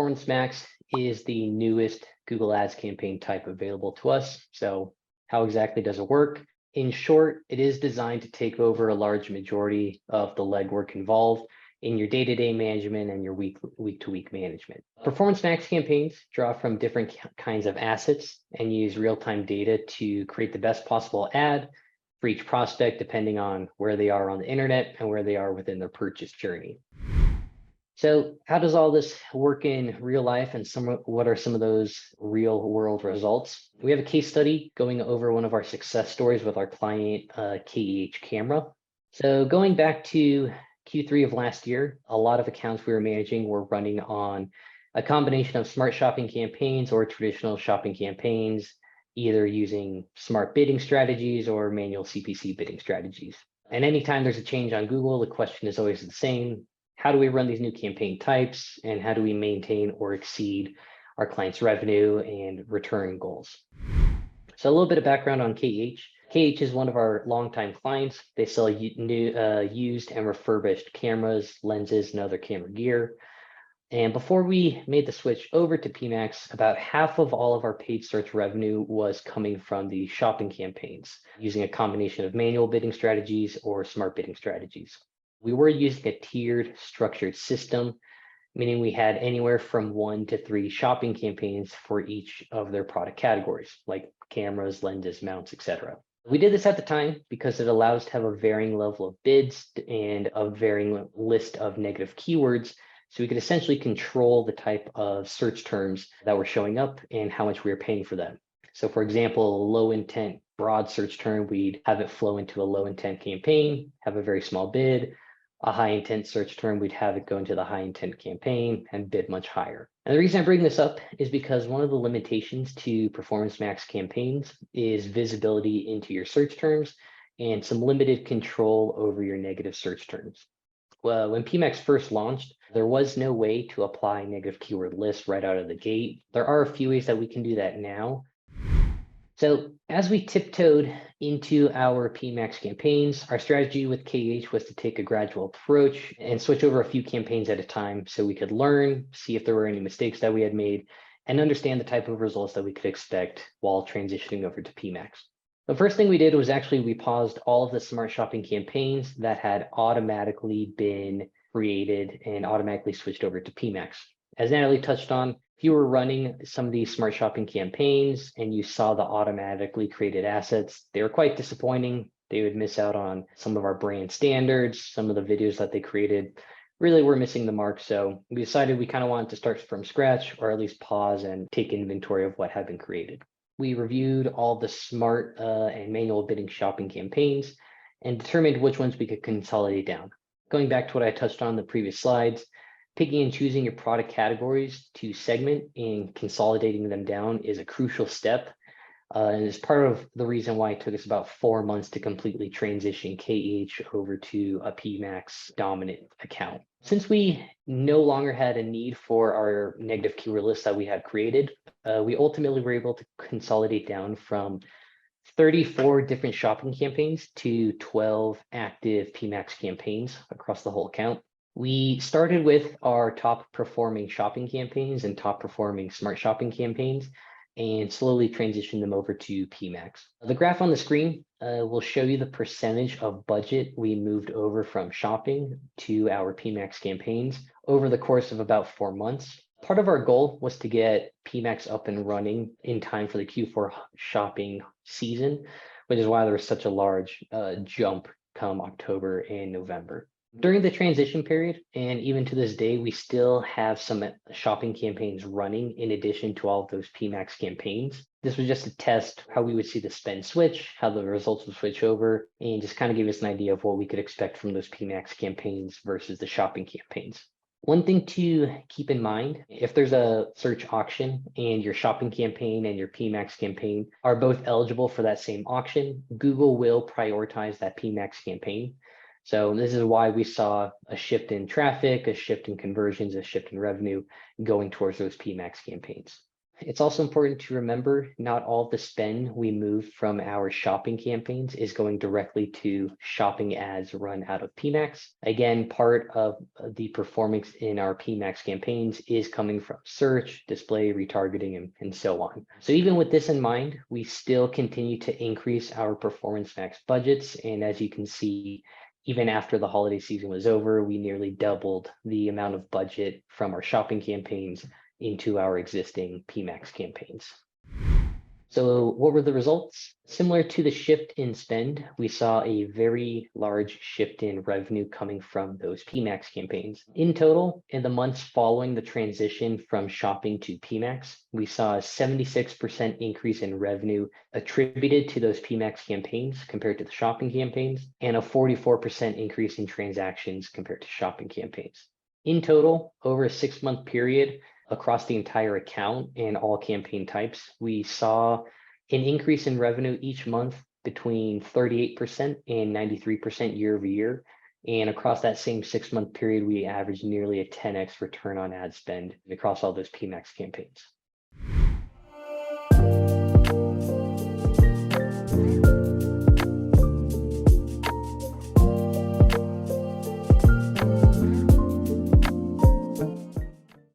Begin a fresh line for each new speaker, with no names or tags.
Performance Max is the newest Google Ads campaign type available to us. So how exactly does it work? In short, it is designed to take over a large majority of the legwork involved in your day-to-day management and your week-to-week management. Performance Max campaigns draw from different kinds of assets and use real-time data to create the best possible ad for each prospect, depending on where they are on the internet and where they are within their purchase journey. So how does all this work in real life, and what are some of those real world results? We have a case study going over one of our success stories with our client, KEH Camera. So going back to Q3 of last year, a lot of accounts we were managing were running on a combination of smart shopping campaigns or traditional shopping campaigns, either using smart bidding strategies or manual CPC bidding strategies. And anytime there's a change on Google, the question is always the same. How do we run these new campaign types, and how do we maintain or exceed our clients' revenue and return goals? So a little bit of background on KEH. KEH is one of our longtime clients. They sell new, used and refurbished cameras, lenses, and other camera gear. And before we made the switch over to PMax, about half of all of our paid search revenue was coming from the shopping campaigns, using a combination of manual bidding strategies or smart bidding strategies. We were using a tiered structured system, meaning we had anywhere from 1 to 3 shopping campaigns for each of their product categories, like cameras, lenses, mounts, etc. We did this at the time because it allows us to have a varying level of bids and a varying list of negative keywords, so we could essentially control the type of search terms that were showing up and how much we were paying for them. So for example, a low intent broad search term, we'd have it flow into a low intent campaign, have a very small bid. A high intent search term, we'd have it go into the high intent campaign and bid much higher. And the reason I bring this up is because one of the limitations to Performance Max campaigns is visibility into your search terms and some limited control over your negative search terms. Well, when PMax first launched, there was no way to apply negative keyword lists right out of the gate. There are a few ways that we can do that now. So as we tiptoed into our PMax campaigns, our strategy with KEH was to take a gradual approach and switch over a few campaigns at a time so we could learn, see if there were any mistakes that we had made, and understand the type of results that we could expect while transitioning over to PMax. The first thing we did was we paused all of the smart shopping campaigns that had automatically been created and automatically switched over to PMax. As Natalie touched on, if you were running some of these smart shopping campaigns and you saw the automatically created assets, they were quite disappointing. They would miss out on some of our brand standards. Some of the videos that they created really were missing the mark. So we decided we kind of wanted to start from scratch, or at least pause and take inventory of what had been created. We reviewed all the smart and manual bidding shopping campaigns and determined which ones we could consolidate down. Going back to what I touched on in the previous slides, picking and choosing your product categories to segment and consolidating them down is a crucial step. And it's part of the reason why it took us about 4 months to completely transition KEH over to a PMax dominant account. Since we no longer had a need for our negative keyword list that we had created, we ultimately were able to consolidate down from 34 different shopping campaigns to 12 active PMax campaigns across the whole account. We started with our top performing shopping campaigns and top performing smart shopping campaigns and slowly transitioned them over to PMax. The graph on the screen will show you the percentage of budget we moved over from shopping to our PMax campaigns over the course of about 4 months. Part of our goal was to get PMax up and running in time for the Q4 shopping season, which is why there was such a large jump come October and November. During the transition period, and even to this day, we still have some shopping campaigns running in addition to all of those PMax campaigns. This was just to test how we would see the spend switch, how the results would switch over, and just kind of give us an idea of what we could expect from those PMax campaigns versus the shopping campaigns. One thing to keep in mind, if there's a search auction and your shopping campaign and your PMax campaign are both eligible for that same auction, Google will prioritize that PMax campaign. So this is why we saw a shift in traffic, a shift in conversions, a shift in revenue going towards those PMax campaigns. It's also important to remember not all of the spend we move from our shopping campaigns is going directly to shopping ads run out of PMax. Again, part of the performance in our PMax campaigns is coming from search, display, retargeting, and so on. So even with this in mind, we still continue to increase our Performance Max budgets. And as you can see, even after the holiday season was over, we nearly doubled the amount of budget from our shopping campaigns into our existing PMax campaigns. So what were the results? Similar to the shift in spend, we saw a very large shift in revenue coming from those PMax campaigns. In total, in the months following the transition from shopping to PMax, we saw a 76% increase in revenue attributed to those PMax campaigns compared to the shopping campaigns, and a 44% increase in transactions compared to shopping campaigns. In total, over a 6-month period, across the entire account and all campaign types, we saw an increase in revenue each month between 38% and 93% year over year. And across that same 6-month period, we averaged nearly a 10x return on ad spend across all those PMax campaigns.